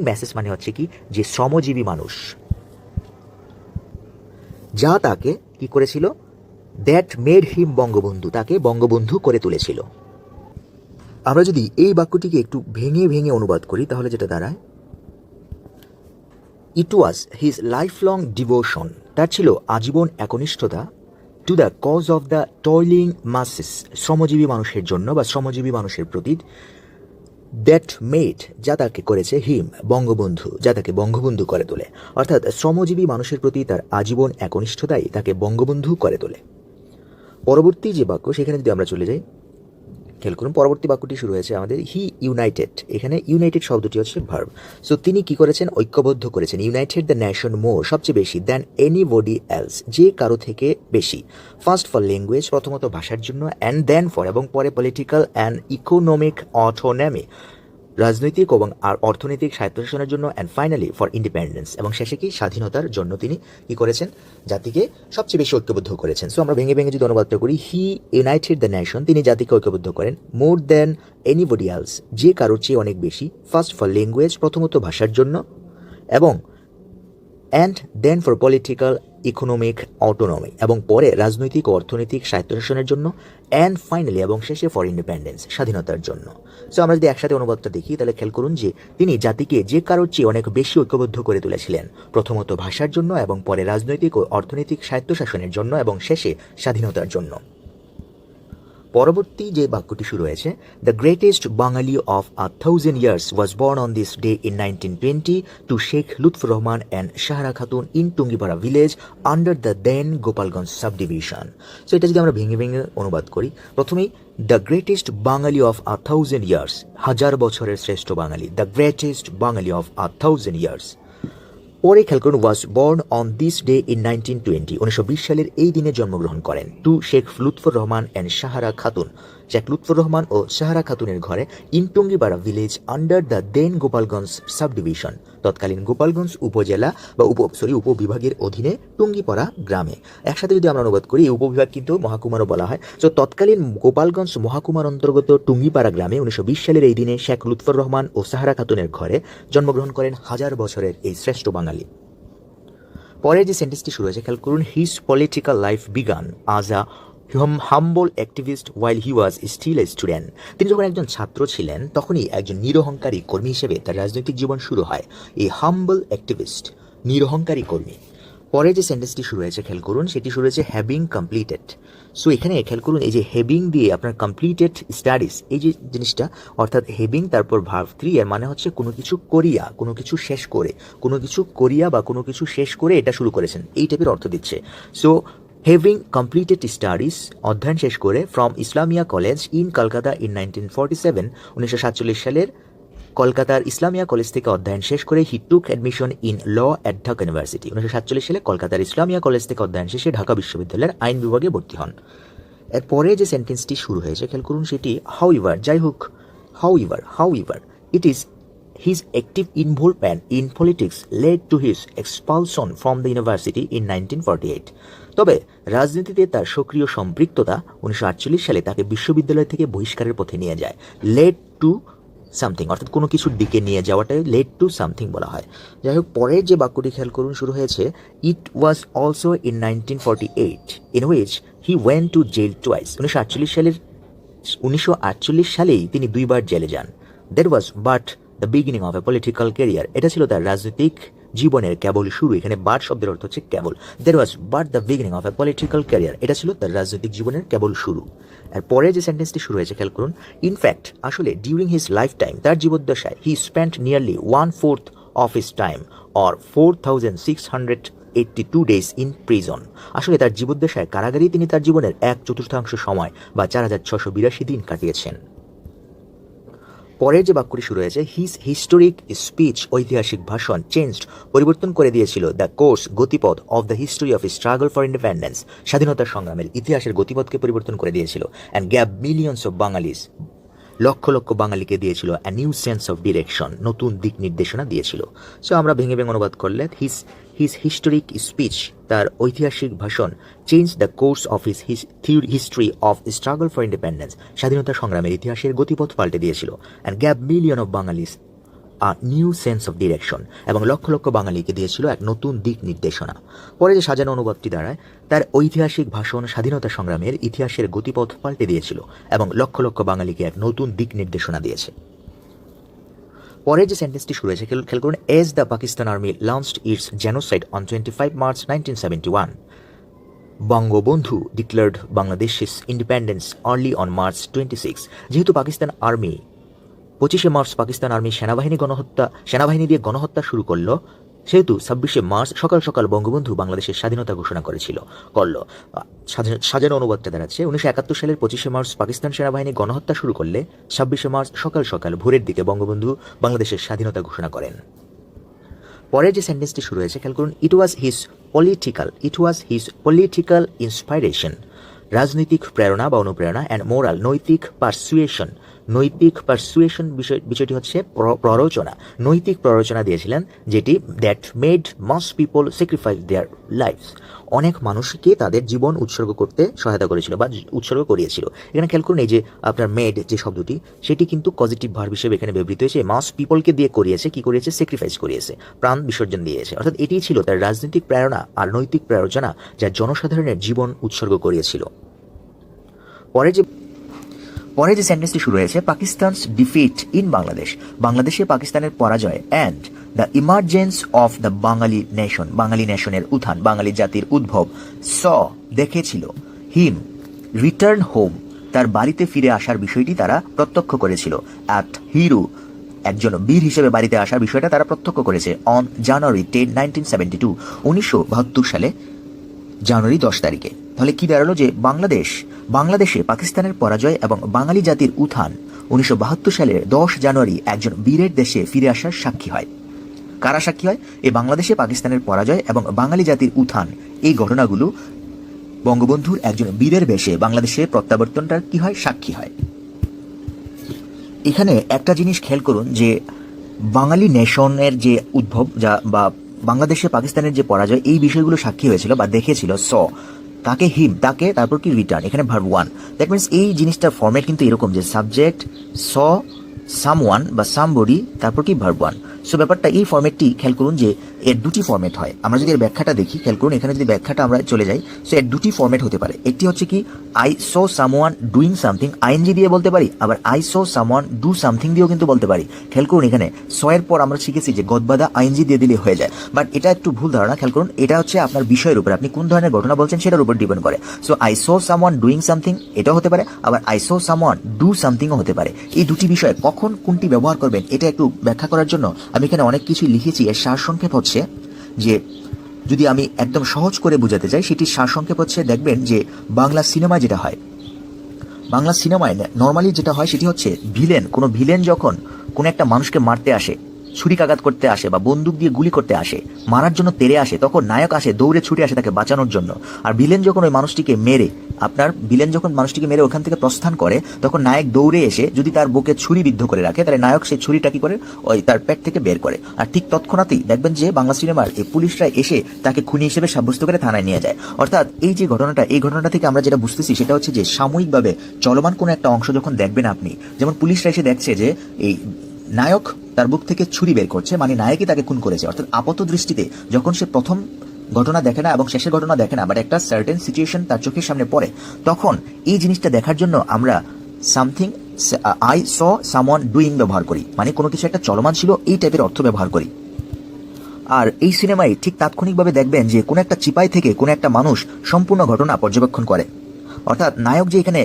masses মানে হচ্ছে কি যে শ্রমজীবী মানুষ, যা তাকে কি করেছিল, দ্যাট মেড হিম বঙ্গবন্ধু, তাকে বঙ্গবন্ধু করে তুলেছিল। আমরা যদি এই বাক্যটিকে একটু ভেঙে ভেঙে অনুবাদ করি তাহলে যেটা দাঁড়ায়, it was his life long devotion, তার ছিল আজীবন একনিষ্ঠতা, to the cause of the toiling masses, শ্রমজীবী মানুষের জন্য বা শ্রমজীবী মানুষের প্রতি, দ্যাট মেড যা তাকে করেছে, হিম বঙ্গবন্ধু, যা তাকে বঙ্গবন্ধু করে তোলে। অর্থাৎ শ্রমজীবী মানুষের প্রতি তার আজীবন একনিষ্ঠতাই তাকে বঙ্গবন্ধু করে তোলে। পরবর্তী যে বাক্য সেখানে যদি আমরা চলে যাই, খেয়াল করুন পরবর্তী বাক্যটি শুরু হয়েছে আমাদের হি ইউনাইটেড, এখানে ইউনাইটেড শব্দটি হচ্ছে ভার্ব। সো তিনি কি করেছেন, ঐক্যবদ্ধ করেছেন, ইউনাইটেড দ্য নেশন মোর, সবচেয়ে বেশি, দ্যান এনিবডি এলস, যে কারো থেকে বেশি, ফার্স্ট ফর ল্যাঙ্গুয়েজ, প্রথমত ভাষার জন্য, অ্যান্ড দেন ফর এবং পরে পলিটিক্যাল অ্যান্ড ইকোনমিক অটোনমি, রাজনৈতিক এবং আর অর্থনৈতিক স্বায়ত্তশাসনের জন্য, অ্যান্ড ফাইনালি ফর ইন্ডিপেন্ডেন্স, এবং শেষে কি স্বাধীনতার জন্য তিনি কি করেছেন, জাতিকে সবচেয়ে বেশি ঐক্যবদ্ধ করেছেন। সো আমরা ভেঙে ভেঙে যদি অনুবাদটা করি, হি ইউনাইটেড দ্য নেশন, তিনি জাতিকে ঐক্যবদ্ধ করেন, মোর দ্যান এনিবডি এলস, যে কারোর চেয়ে অনেক বেশি, ফার্স্ট ফর ল্যাঙ্গুয়েজ, প্রথমত ভাষার জন্য, এবং and then for political economic autonomy, এবং পরে রাজনৈতিক ও অর্থনৈতিক স্বায়ত্তশাসনের জন্য, অ্যান্ড ফাইনালি এবং শেষে ফর ইন্ডিপেন্ডেন্স, স্বাধীনতার জন্য। সো আমরা যদি একসাথে অনুবাদটা দেখি তাহলে খেয়াল করুন যে তিনি জাতিকে যে কারোর চেয়ে অনেক বেশি ঐক্যবদ্ধ করে তুলেছিলেন, প্রথমত ভাষার জন্য এবং পরে রাজনৈতিক ও অর্থনৈতিক স্বায়ত্তশাসনের জন্য এবং শেষে স্বাধীনতার জন্য। পরবর্তী যে বাক্যটি শুরু হয়েছে, the greatest Bengali of 1000 years was born on this day in 1920 to Sheikh Lutfur Rahman and Sahara Khatun in Tungipara village under the then Gopalganj sub division. So এটা যদি আমরা ভেঙে ভেঙে অনুবাদ করি, প্রথমেই the greatest Bengali of 1000 years, হাজার বছরের শ্রেষ্ঠ বাঙালি, the greatest Bengali of 1000 years. পরে খেয়াল করুন, was born on this day in 1920, 1920 সালের এই দিনে জন্মগ্রহণ করেন, টু শেখ লুৎফর রহমান অ্যান্ড সাহারা খাতুন, শেখ লুৎফর রহমান ও সাহারা খাতুনের ঘরে, in Tungipara village under the then Gopalganj sub division, তৎকালীন গোপালগঞ্জ উপজেলা বা উপবিভাগের অধীনে টুঙ্গিপাড়া গ্রামে। একসাথে যদি আমরা অনুবাদ করি, এই উপবিভাগ কিন্তু মহাকুমারও বলা হয়। তো তৎকালীন গোপালগঞ্জ মহাকুমার অন্তর্গত টুঙ্গিপাড়া গ্রামে 1920 সালের এই দিনে শেখ লুৎফর রহমান ও সাহারা খাতুনের ঘরে জন্মগ্রহণ করেন হাজার বছরের এই শ্রেষ্ঠ বাঙালি। পরের যে সেন্টেন্সটি শুরু হয়েছে খেয়াল করুন, his political life began as a humble activist while he was still a student. তিনি যখন একজন ছাত্র ছিলেন তখনই একজন নিরহংকারী কর্মী হিসেবে তার রাজনৈতিক জীবন শুরু হয়। এই হাম্বল অ্যাক্টিভিস্ট, নিরহংকারী কর্মী। পরে যে সেন্টেন্সটি শুরু হয়েছে খেয়াল করুন, সেটি শুরু হয়েছে হ্যাভিং কমপ্লিটেড। সো এখানে খেয়াল করুন, এই যে হ্যাভিং দিয়ে আপনার কমপ্লিটেড স্টাডিজ, এই যে জিনিসটা, অর্থাৎ হ্যাভিং তারপর ভার্ব 3, এর মানে হচ্ছে কোনো কিছু করিয়া, কোনো কিছু শেষ করে, কোনো কিছু করিয়া বা কোনো কিছু শেষ করে এটা শুরু করেছেন, এই টাইপের অর্থ দিচ্ছে। সো হ্যাভিং কমপ্লিটেড স্টাডিজ, অধ্যয়ন শেষ করে, from Islamia college in Kolkata in 1947, 1947 সালের কলকাতার ইসলামিয়া কলেজ থেকে অধ্যয়ন শেষ করে, he took admission in law at Dhaka university, 1947 সালে কলকাতার ইসলামিয়া কলেজ থেকে অধ্যয়ন শেষে ঢাকা বিশ্ববিদ্যালয়ের আইন বিভাগে ভর্তি হন। এরপরে যে সেন্টেন্সটি শুরু হয়েছে খেয়াল করুন, সেটি হাউএভার, যাই হোক, however it is his active involvement in politics led to his expulsion from the university in 1948. তবে রাজনীতিতে তার সক্রিয় সম্পৃক্ততা 1948 সালে তাকে বিশ্ববিদ্যালয় থেকে বহিষ্কারের পথে নিয়ে যায়। লেড টু সামথিং, অর্থাৎ কোনো কিছুর দিকে নিয়ে যাওয়াটাই লেড টু সামথিং বলা হয়। যাই হোক, পরের যে বাক্যটি খেয়াল করুন শুরু হয়েছে, it was also in 1948 in which he went to jail twice. 1948 সালেই তিনি দুইবার জেলে যান। That was but the beginning of a political career, এটা ছিল তার রাজনৈতিক জীবনের কেবল শুরু। এখানে বাট শব্দের অর্থ হচ্ছে কেবল। That was but the beginning of a political career, এটা ছিল তার রাজনৈতিক জীবনের কেবল শুরু। আর পরে যে সেন্টেন্সটি শুরু হয়েছে খেয়াল করুন, ইনফ্যাক্ট, আসলে ডিউরিং হিজ লাইফ টাইম, তার জীবদ্দশায়, he spent nearly 1/4 of his time or 4682 days in prison. আসলে তার জীবদ্দশায় কারাগারেই তিনি তার জীবনের 1/4 সময় বা 4682 দিন কাটিয়েছেন। পরের যে বাক্যটি শুরু হয়েছে, হিজ হিস্টোরিক স্পিচ, ঐতিহাসিক ভাষণ, চেঞ্জড, পরিবর্তন করে দিয়েছিল, দ্য কোর্স, গতিপথ, of the history of struggle for independence, স্বাধীনতার সংগ্রামের ইতিহাসের গতিপথকে পরিবর্তন করে দিয়েছিল। And gave millions of বাঙালিস, lakh lakh বাঙালিকে দিয়েছিল, অ্যা নিউ সেন্স অফ ডিরেকশন, নতুন দিক নির্দেশনা দিয়েছিল। সো আমরা ভেঙে ভেঙে অনুবাদ করলে, হিজ হিস্টোরিক স্পিচ, তার ঐতিহাসিক ভাষণ, change the course of his history of struggle for independence, স্বাধীনতা সংগ্রামের ইতিহাসের গতিপথ পাল্টে দিয়েছিল। And gave million of বাঙালিস new sense of direction, এবং লক্ষ লক্ষ বাঙালিকে দিয়েছিল এক নতুন দিক নির্দেশনা। পরে যে সাজানো অনুবাদটি দাঁড়ায়, তার ঐতিহাসিক ভাষণ স্বাধীনতা সংগ্রামের ইতিহাসের গতিপথ পাল্টে দিয়েছিল এবং লক্ষ লক্ষ বাঙালিকে এক নতুন দিক নির্দেশনা দিয়েছে। পরের যে সেন্টেন্সটি শুরু হয়েছে খেয়াল করুন, as the Pakistan army launched its genocide on 25 March 1971, Bangabandhu declared Bangladesh's independence early on March 26। যেহেতু পাকিস্তান আর্মি 25শে মার্চ পাকিস্তান আর্মি সেনাবাহিনী দিয়ে গণহত্যা শুরু করলো, সেহেতু 26শে মার্চ সকাল সকাল বঙ্গবন্ধু বাংলাদেশের স্বাধীনতা ঘোষণা করলো। সাজানো অনুবাদটা দাঁড়াচ্ছে, 1971 সালের 25শে মার্চ পাকিস্তান সেনাবাহিনী গণহত্যা শুরু করলে 26শে মার্চ সকাল সকাল ভোরের দিকে বঙ্গবন্ধু বাংলাদেশের স্বাধীনতা ঘোষণা করেন। পরের যে সেন্টেন্সটি শুরু হয়েছে খেয়াল করুন, ইট ওয়াজ হিজ পলিটিক্যাল ইন্সপাইরেশন, রাজনৈতিক প্রেরণা বা অনুপ্রেরণা, অ্যান্ড মোরাল, নৈতিক পারসুয়েশন বিষয়টি হচ্ছে প্ররোচনা, নৈতিক প্ররোচনা দিয়েছিলেন, যেটি that made must people sacrifice their lives, অনেক মানুষকে তাদের জীবন উৎসর্গ করতে সহায়তা করেছিল বা উৎসর্গ করিয়েছিল। এখানে খেয়াল করুন, এই যে আপনার মেড যে শব্দটি, সেটি কিন্তু পজিটিভ ভার্ব হিসেবে এখানে ব্যবহৃত হয়েছে। মাস্ট পিপলকে দিয়ে করিয়েছে, কি করিয়েছে? স্যাক্রিফাইস করিয়েছে, প্রাণ বিসর্জন দিয়েছে। অর্থাৎ এটিই ছিল তার রাজনৈতিক প্রেরণা আর নৈতিক প্ররোচনা, যা জনসাধারণের জীবন উৎসর্গ করিয়েছিল। পরে যে সেন্টেন্সটি শুরু হয়েছে, পাকিস্তানস ডিফিট ইন বাংলাদেশ, বাংলাদেশে পাকিস্তানের পরাজয়, and the emergence of the Bengali nation, Bengali নেশনের উত্থান, বাঙালি জাতির উদ্ভব, দেখেছিল, হিম রিটার্ন হোম, তার বাড়িতে ফিরে আসার বিষয়টি তারা প্রত্যক্ষ করেছিল। অ্যাট হিরো, একজন বীর হিসেবে বাড়িতে আসার বিষয়টা তারা প্রত্যক্ষ করেছে অন জানুয়ারি 10, 1972, 1972 সালে জানুয়ারি 10 তারিখে। তাহলে কি দাঁড়ালো যে বাংলাদেশে পাকিস্তানের পরাজয় এবং বাঙালি জাতির উত্থান 1972 সালের 10 জানুয়ারি একজন বীরের দেশে ফিরে আসার সাক্ষী হয়। কারা সাক্ষী হয়? এই বাংলাদেশে পাকিস্তানের পরাজয় এবং বাঙালি জাতির উত্থান, এই ঘটনাগুলো বঙ্গবন্ধুর একজন বীরের বেশে বাংলাদেশে প্রত্যাবর্তনটার কি হয়? সাক্ষী হয়। এখানে একটা জিনিস খেয়াল করুন যে বাঙালি নেশনের যে উদ্ভব বা বাংলাদেশে পাকিস্তানের যে পরাজয়, এই বিষয়গুলো সাক্ষী হয়েছিল বা দেখেছিল তাকে তারপর কি রিটার্ন, এখানে ভার্ব ওয়ান। দ্যাট মিনস এই জিনিসটার ফর্মেট কিন্তু এরকম যে সাবজেক্ট সামওয়ান বা সামবডি, তারপর কি ভার্ব ওয়ান। সো ব্যাপারটা এই ফর্মেটটি খেয়াল করুন যে এর দুটি ফর্মেট হয়। আমরা যদি এর ব্যাখ্যাটা দেখি, খেয়াল করুন এখানে যদি ব্যাখ্যাটা আমরা চলে যাই, সো এর দুটি ফর্মেট হতে পারে। একটি হচ্ছে কি I saw someone doing something, ING দিয়ে বলতে পারি, আবার I saw someone do something দিয়েও কিন্তু বলতে পারি। খেয়াল করুন এখানে সো এর পর আমরা শিখেছি যে গদবাদা আইএনজি দিয়ে দিলে হয়ে যায়, বাট এটা একটু ভুল ধারণা। খেয়াল করুন এটা হচ্ছে আপনার বিষয়ের উপর, আপনি কোন ধরনের ঘটনা বলছেন সেটার উপর ডিপেন্ড করে। So I saw someone doing something এটাও হতে পারে, আবার আই সো সামওয়ান ডু সামথিংও হতে পারে। এই দুটি বিষয়ে কখন কোনটি ব্যবহার করবেন এটা একটু ব্যাখ্যা করার জন্য আমি এখানে অনেক কিছুই লিখেছি। এর সারসংক্ষেপ হচ্ছে যে যদি আমি একদম সহজ করে বোঝাতে চাই, সেটির সারসংক্ষেপ হচ্ছে, দেখবেন যে বাংলা সিনেমায় যেটা হয়, বাংলা সিনেমায় নর্মালি যেটা হয় সেটি হচ্ছে কোনো ভিলেন যখন কোনো একটা মানুষকে মারতে আসে, ছুরিকাঘাত করতে আসে বা বন্দুক দিয়ে গুলি করতে আসে, মারার জন্য তেড়ে আসে, তখন নায়ক আসে দৌড়ে ছুটে আসে তাকে বাঁচানোর জন্য। আর ভিলেন যখন মানুষটিকে মেরে ওখান থেকে প্রস্থান করে, তখন নায়ক দৌড়ে এসে যদি তার বুকে ছুরি বিদ্ধ করে রাখে, তাহলে নায়ক সেই ছুরিটা কি করে ওই তার পেট থেকে বের করে। আর ঠিক তৎক্ষণাৎই দেখবেন যে বাংলা সিনেমার এই পুলিশরা এসে তাকে খুনি হিসেবে সাব্যস্ত করে থানায় নিয়ে যায়। অর্থাৎ এই যে ঘটনাটা থেকে আমরা যেটা বুঝতেছি সেটা হচ্ছে যে সাময়িকভাবে চলমান কোনো একটা অংশ যখন দেখবেন আপনি, যেমন পুলিশরা এসে দেখছে যে এই নায়ক তার বুক থেকে ছুরি বের করছে, মানে নায়কই তাকে খুন করেছে। অর্থাৎ আপাত দৃষ্টিতে যখন সে প্রথম ঘটনা দেখে না এবং শেষের ঘটনা দেখে না, বাট একটা সার্টেন সিচুয়েশন তার চোখের সামনে পড়ে, তখন এই জিনিসটা দেখার জন্য আমরা something I saw someone doing ব্যবহার করি, মানে কোনো কিছু একটা চলমান ছিল এই টাইপের অর্থ ব্যবহার করি। আর এই সিনেমায় ঠিক তাৎক্ষণিকভাবে দেখবেন যে কোনো একটা চিপাই থেকে কোনো একটা মানুষ সম্পূর্ণ ঘটনা পর্যবেক্ষণ করে। অর্থাৎ নায়ক যে এখানে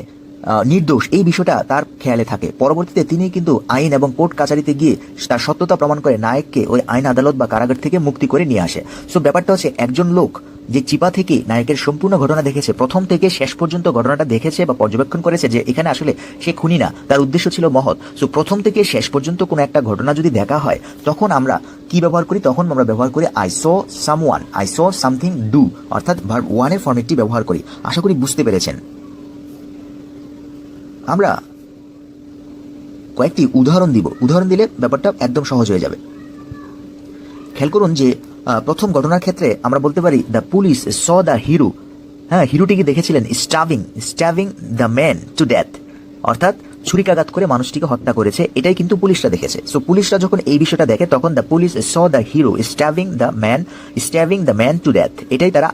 নির্দোষ এই বিষয়টা তার খেয়ালে থাকে। পরবর্তীতে তিনি কিন্তু আইন এবং কোর্ট কাছারিতে গিয়ে তার সত্যতা প্রমাণ করে নায়ককে ওই আইন আদালত বা কারাগার থেকে মুক্তি করে নিয়ে আসে। সো ব্যাপারটা হচ্ছে একজন লোক যে চিপা থেকে নায়কের সম্পূর্ণ ঘটনা দেখেছে, প্রথম থেকে শেষ পর্যন্ত ঘটনাটা দেখেছে বা পর্যবেক্ষণ করেছে যে এখানে আসলে সে খুনি না, তার উদ্দেশ্য ছিল মহৎ। সো প্রথম থেকে শেষ পর্যন্ত কোনো একটা ঘটনা যদি দেখা হয়, তখন আমরা কি ব্যবহার করি? তখন আমরা ব্যবহার করি I saw someone, I so something do, অর্থাৎ ভার্ব ওয়ানের ফর্মেটটি ব্যবহার করি। আশা করি বুঝতে পেরেছেন। আমরা কয়েকটি উদাহরণ দিব, উদাহরণ দিলে ব্যাপারটা একদম সহজ হয়ে যাবে। খেয়াল করুন যে প্রথম ঘটনার ক্ষেত্রে আমরা বলতে পারি the police saw the hero, হ্যাঁ হিরোটিকে দেখেছিলেন স্ট্যাভিং দ্য ম্যান টু ডেথ, অর্থাৎ ছুরিকাঘাত করে মানুষটিকে হত্যা করেছে, এটাই কিন্তু পুলিশরা দেখেছে। সো পুলিশরা যখন এই বিষয়টা দেখে, তখন the police saw the hero stabbing the man to death, এটাই তারা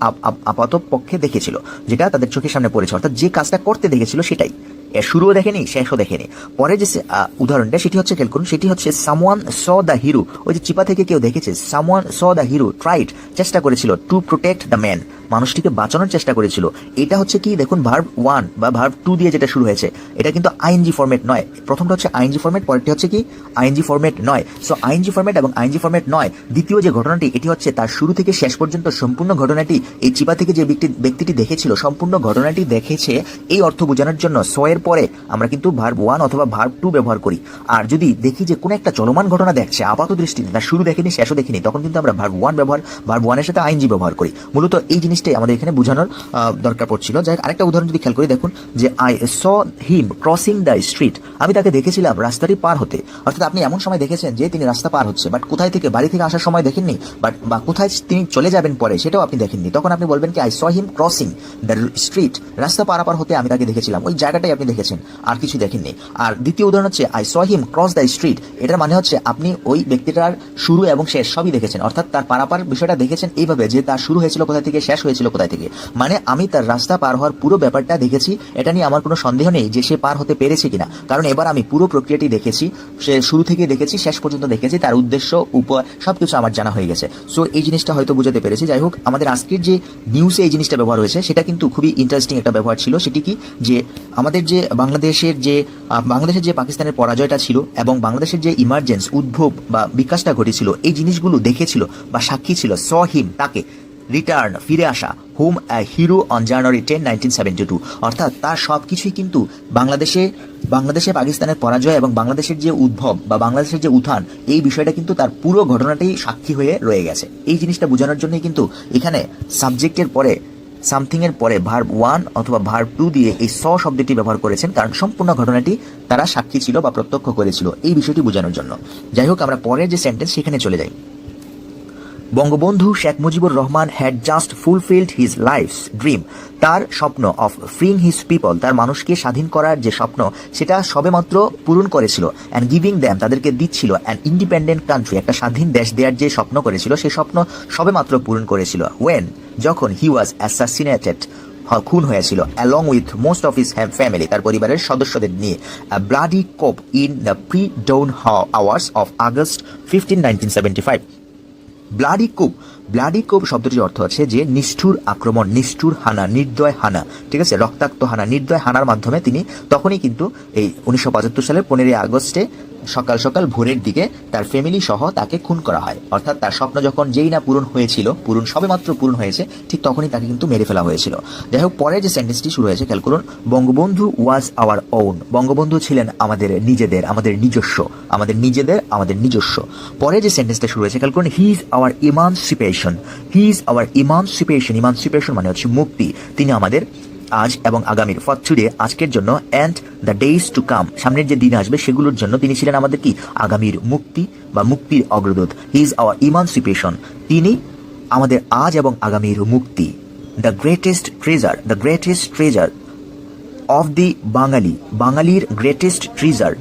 আপাত পক্ষে দেখেছিল, যেটা তাদের চোখের সামনে পড়েছে, অর্থাৎ যে কাজটা করতে দেখেছিল সেটাই। এর শুরুও দেখেনি, শেষও দেখেনি। পরে যে উদাহরণটা সেটি হচ্ছে, খেয়াল করুন, সেটি হচ্ছে সামওয়ান স দ্য হিরো, ওই যে চিপা থেকে কেউ দেখেছে, someone saw the hero tried, চেষ্টা করেছিল, টু প্রোটেক্ট দ্য ম্যান, মানুষটিকে বাঁচানোর চেষ্টা করেছিল। এটা হচ্ছে কি দেখুন ভার্ব ওয়ান বা ভার্ব টু দিয়ে যেটা শুরু হয়েছে, এটা কিন্তু আইএনজি ফরম্যাট নয়। প্রথমটা হচ্ছে আইএনজি ফরম্যাট, পরেরটি হচ্ছে কি আইএনজি ফরম্যাট নয়। সো আইএনজি ফরম্যাট এবং আইএনজি ফরম্যাট নয়। দ্বিতীয় যে ঘটনাটি, এটি হচ্ছে তার শুরু থেকে শেষ পর্যন্ত সম্পূর্ণ ঘটনাটি এই চিপা থেকে যে ব্যক্তিটি দেখেছিল, সম্পূর্ণ ঘটনাটি দেখেছে, এই অর্থ বোঝানোর জন্য সো এর পরে আমরা কিন্তু ভার্ব ওয়ান অথবা ভার্ব টু ব্যবহার করি। আর যদি দেখি যে কোনো একটা চলমান ঘটনা দেখছে আপাত দৃষ্টিতে, তার শুরু দেখেনি শেষও দেখেনি, তখন কিন্তু আমরা ভার্ব ওয়ানের সাথে আইএনজি ব্যবহার করি। মূলত এই জিনিসটাই আমাদের এখানে বোঝানোর দরকার পড়ছিল। যাই হোক, আরেকটা উদাহরণ যদি খেয়াল করি, দেখুন যে I saw him crossing the street, আমি তাকে দেখেছিলাম রাস্তাটি পার হতে। অর্থাৎ আপনি এমন সময় দেখেছেন যে তিনি রাস্তা পার হচ্ছে, বাট কোথায় থেকে, বাড়ি থেকে আসার সময় দেখেননি, বা কোথায় তিনি চলে যাবেন পরে সেটাও আপনি দেখেননি। তখন আপনি বলবেন কি I saw him crossing the street, রাস্তা পারাপার হতে আমি তাকে দেখেছিলাম, ওই জায়গাটাই আপনি দেখেছেন, আর কিছু দেখেননি। আর দ্বিতীয় উদাহরণ হচ্ছে I saw him cross the street, এটার মানে হচ্ছে আপনি ওই ব্যক্তিটার শুরু এবং শেষ সবই দেখেছেন, অর্থাৎ তার পারাপার বিষয়টা দেখেছেন এইভাবে যে তার শুরু হয়েছিল কোথায় থেকে, শেষ হয়েছিল কোথায় থেকে, মানে আমি তার রাস্তা পার হওয়ার পুরো ব্যাপারটা দেখেছি। এটা নিয়ে আমার কোনো সন্দেহ নেই যে সে পার হতে পেরেছে কিনা, কারণ এবার আমি পুরো প্রক্রিয়াটি দেখেছি, সে শুরু থেকে দেখেছি, শেষ পর্যন্ত দেখেছি, তার উদ্দেশ্য সবকিছু আমার জানা হয়ে গেছে। সো এই জিনিসটা হয়তো বুঝাতে পেরেছি। যাই হোক, আমাদের আজকের যে নিউজে এই জিনিসটা ব্যবহার হয়েছে সেটা কিন্তু খুবই ইন্টারেস্টিং একটা ব্যবহার ছিল। সেটি কি যে আমাদের যে বাংলাদেশের যে পাকিস্তানের পরাজয়টা ছিল এবং বাংলাদেশের যে ইমার্জেন্স উদ্ভব বা বিকাশটা ঘটেছিল, এই জিনিসগুলো দেখেছিল বা সাক্ষী ছিল। স হিম, তাকে, রিটার্ন, ফিরে আসা, home a hero on January 10, 1972। অর্থাৎ তার সব কিছুই কিন্তু বাংলাদেশে পাকিস্তানের পরাজয় এবং বাংলাদেশের যে উদ্ভব বা বাংলাদেশের যে উত্থান, এই বিষয়টা কিন্তু তার পুরো ঘটনাটাই সাক্ষী হয়ে রয়ে গেছে। এই জিনিসটা বোঝানোর জন্যই কিন্তু এখানে সাবজেক্টের পরে সামথিং এর পরে ভার্ব 1 অথবা ভার্ব 2 দিয়ে এই স শব্দটি ব্যবহার করেছেন, কারণ সম্পূর্ণ ঘটনাটি তারা সাক্ষী ছিল বা প্রত্যক্ষ করেছিল, এই বিষয়টি বোঝানোর জন্য। যাই হোক, আমরা পরের যে সেন্টেন্স সেখানে চলে যাই। Bangabandhu Sheikh Mujibur Rahman had just fulfilled his life's dream. তার স্বপ্ন অফ ফ্রিং হিজ পিপল, তার মানুষকে স্বাধীন করার যে স্বপ্ন, সেটা সবেমাত্র পূরণ করেছিল। অ্যান্ড গিভিং দ্যাম, তাদেরকে দিচ্ছিল অ্যান ইন্ডিপেন্ডেন্ট কান্ট্রি, একটা স্বাধীন দেশ দেওয়ার যে স্বপ্ন করেছিল, সেই স্বপ্ন সবেমাত্র পূরণ করেছিল। ওয়েন, যখন হি ওয়াজ অ্যাসাসিনেটেড, খুন হয়েছিল, along with most of his family, তার পরিবারের সদস্যদের নিয়ে, ব্লাডি কোপ in the pre down hours of August 15, 1975। Bloody কোপ শব্দটির অর্থ আছে যে নিষ্ঠুর আক্রমণ, নিষ্ঠুর হানা, নির্দয় হানা, ঠিক আছে, রক্তাক্ত হানা, নির্দয় হানার মাধ্যমে তিনি তখনই কিন্তু এই 1975 সালের 15 আগস্টে সকাল সকাল ভোরের দিকে তার ফ্যামিলি সহ তাকে খুন করা হয়। অর্থাৎ তার স্বপ্ন যখন যেই না পূরণ হয়েছিল, সবেমাত্র পূরণ হয়েছে, ঠিক তখনই তাকে কিন্তু মেরে ফেলা হয়েছিল। যাই হোক, পরে যে সেন্টেন্সটি শুরু হয়েছে খেয়াল করুন। Bangabandhu was our own, Bangabandhu ছিলেন আমাদের নিজেদের, আমাদের নিজস্ব। পরে যে সেন্টেন্সটা শুরু হয়েছে খেয়াল করুন। হি ইজ আওয়ার ইমানসিপেশন, ইমানসিপেশন মানে হচ্ছে মুক্তি। তিনি আমাদের আজ এবং আগামীর, ফর টুডে, আজকের জন্য, and the days to come, সামনের যে দিন আসবে সেগুলোর জন্য তিনি ছিলেন আমাদের কি, আগামীর মুক্তি বা মুক্তির অগ্রদূত। হি ইজ আওয়ার ইমানসিপেশন, তিনি আমাদের আজ এবং আগামীর মুক্তি। The greatest treasure of the বাঙালির গ্রেটেস্ট ট্রেজার,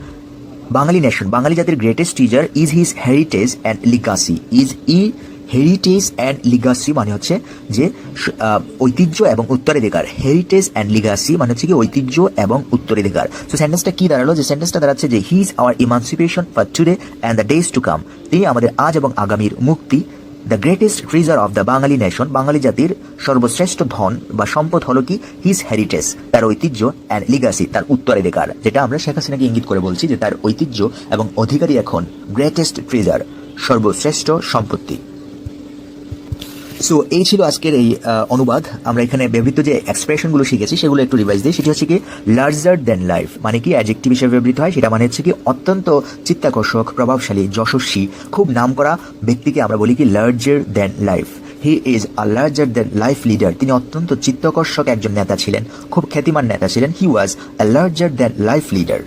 বাঙালি নেশন, বাঙালি জাতির greatest treasure is his heritage and Legacy. Heritage and Legacy মানে হচ্ছে যে ঐতিহ্য এবং উত্তরাধিকার। হেরিটেজ অ্যান্ড লিগাসি মানে হচ্ছে কি ঐতিহ্য এবং উত্তরাধিকার। তো সেন্টেন্সটা কি দাঁড়ালো? যে সেন্টেন্সটা দাঁড়াচ্ছে যে he is our emancipation for today and the days to come, তিনি আমাদের আজ এবং আগামীর মুক্তি। The greatest treasure of the Bengali nation, Bengali জাতির সর্বশ্রেষ্ঠ ধন বা সম্পদ হলো কি, হিজ হেরিটেজ, তার ঐতিহ্য, অ্যান্ড লিগাসি, তার উত্তরাধিকার, যেটা আমরা শেখ হাসিনাকে ইঙ্গিত করে বলছি যে তার ঐতিহ্য এবং অধিকারী এখন গ্রেটেস্ট ট্রেজার, সর্বশ্রেষ্ঠ সম্পত্তি। সো এই ছিল আজকের এই অনুবাদ। আমরা এখানে ব্যবহৃত যে এক্সপ্রেশনগুলো শিখেছি সেগুলো একটু রিভাইজ দিই। সেটি হচ্ছে কি লার্জার দেন লাইফ, মানে কি অ্যাডজেক্টিভ হিসেবে ব্যবহৃত হয়, সেটা মানে হচ্ছে কি অত্যন্ত চিত্তাকর্ষক, প্রভাবশালী, যশস্বী, খুব নামকরা ব্যক্তিকে আমরা বলি কি larger then life. He is a larger then life leader, তিনি অত্যন্ত চিত্তাকর্ষক একজন নেতা ছিলেন, খুব খ্যাতিমান নেতা ছিলেন। He was a larger then life leader.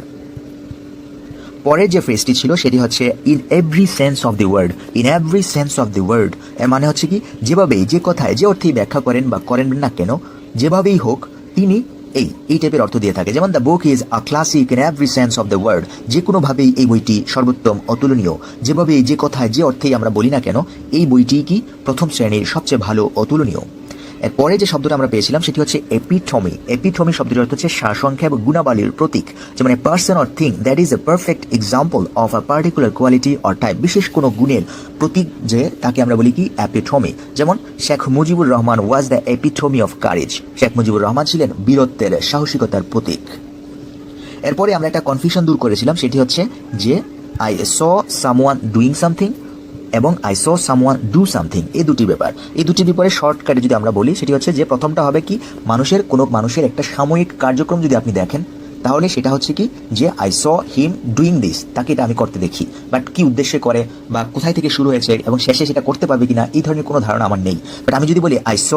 পরের যে ফ্রেজটি ছিল সেটি হচ্ছে in every sense of the word, এর মানে হচ্ছে কি যেভাবেই, যে কথায়, যে অর্থেই ব্যাখ্যা করেন বা করেন না কেন, যেভাবেই হোক তিনি এই টাইপের অর্থ দিয়ে থাকে। যেমন the book is a classic in every sense of the word, যে কোনোভাবেই এই বইটি সর্বোত্তম, অতুলনীয়। যেভাবেই, যে কথায়, যে অর্থেই আমরা বলি না কেন, এই বইটি কি প্রথম শ্রেণীর, সবচেয়ে ভালো, অতুলনীয়। এরপরে যে শব্দটা আমরা পেয়েছিলাম সেটি হচ্ছে এপিথমি শব্দটির অর্থ হচ্ছে সারসংক্ষেপ, গুণাবলীর প্রতীক। যেমন a person or thing that is a perfect example of a particular quality or type, বিশেষ কোনো গুণের প্রতীক যে, তাকে আমরা বলি কি এপিথমি। যেমন Sheikh Mujibur Rahman was the epitome of courage, Sheikh Mujibur Rahman ছিলেন বীরত্বের, সাহসিকতার প্রতীক। এরপরে আমরা একটা কনফিউশন দূর করেছিলাম, সেটি হচ্ছে যে I saw someone doing something এবং I saw someone do something, এই দুটি ব্যাপার। এই দুটি ব্যাপারে শর্টকাটে যদি আমরা বলি সেটি হচ্ছে যে প্রথমটা হবে কি, কোনো মানুষের একটা সাময়িক কার্যক্রম যদি আপনি দেখেন, তাহলে সেটা হচ্ছে কি যে I saw him doing this, তাকে এটা আমি করতে দেখি, বাট কি উদ্দেশ্যে করে বা কোথায় থেকে শুরু হয়েছে এবং শেষে সেটা করতে পারবে কিনা, এই ধরনের কোনো ধারণা আমার নেই। বাট আমি যদি বলি I saw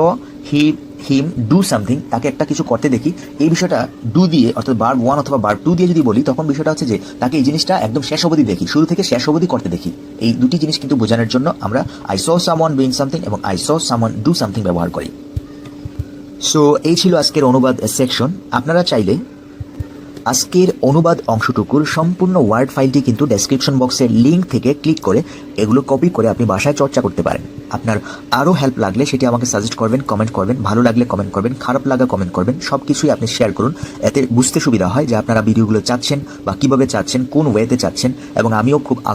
him do something, তাকে একটা কিছু করতে দেখি, এই বিষয়টা ডু দিয়ে, অর্থাৎ ভার্ব 1 অথবা ভার্ব 2 দিয়ে যদি বলি, তখন বিষয়টা হচ্ছে যে তাকে এই জিনিসটা একদম শেষ অবধি দেখি, শুরু থেকে শেষ অবধি করতে দেখি। এই দুটি জিনিস কিন্তু বোঝানোর জন্য আমরা I saw someone doing something এবং I saw someone do something ব্যবহার করি। সো এই ছিল আজকের অনুবাদ সেকশন। আপনারা চাইলে আজকের অনুবাদ অংশটুকুর সম্পূর্ণ ওয়ার্ড ফাইলটি কিন্তু ডেসক্রিপশন বক্সের লিঙ্ক থেকে ক্লিক করে এগুলো কপি করে আপনি বাসায় চর্চা করতে পারেন। আপনার আরও হেল্প লাগলে সেটি আমাকে সাজেস্ট করবেন, কমেন্ট করবেন, ভালো লাগলে কমেন্ট করবেন, খারাপ লাগা কমেন্ট করবেন, সব কিছুই আপনি শেয়ার করুন। এতে বুঝতে সুবিধা হয় যে আপনারা ভিডিওগুলো চাচ্ছেন বা কীভাবে চাচ্ছেন, কোন ওয়েতে চাচ্ছেন, এবং আমিও খুব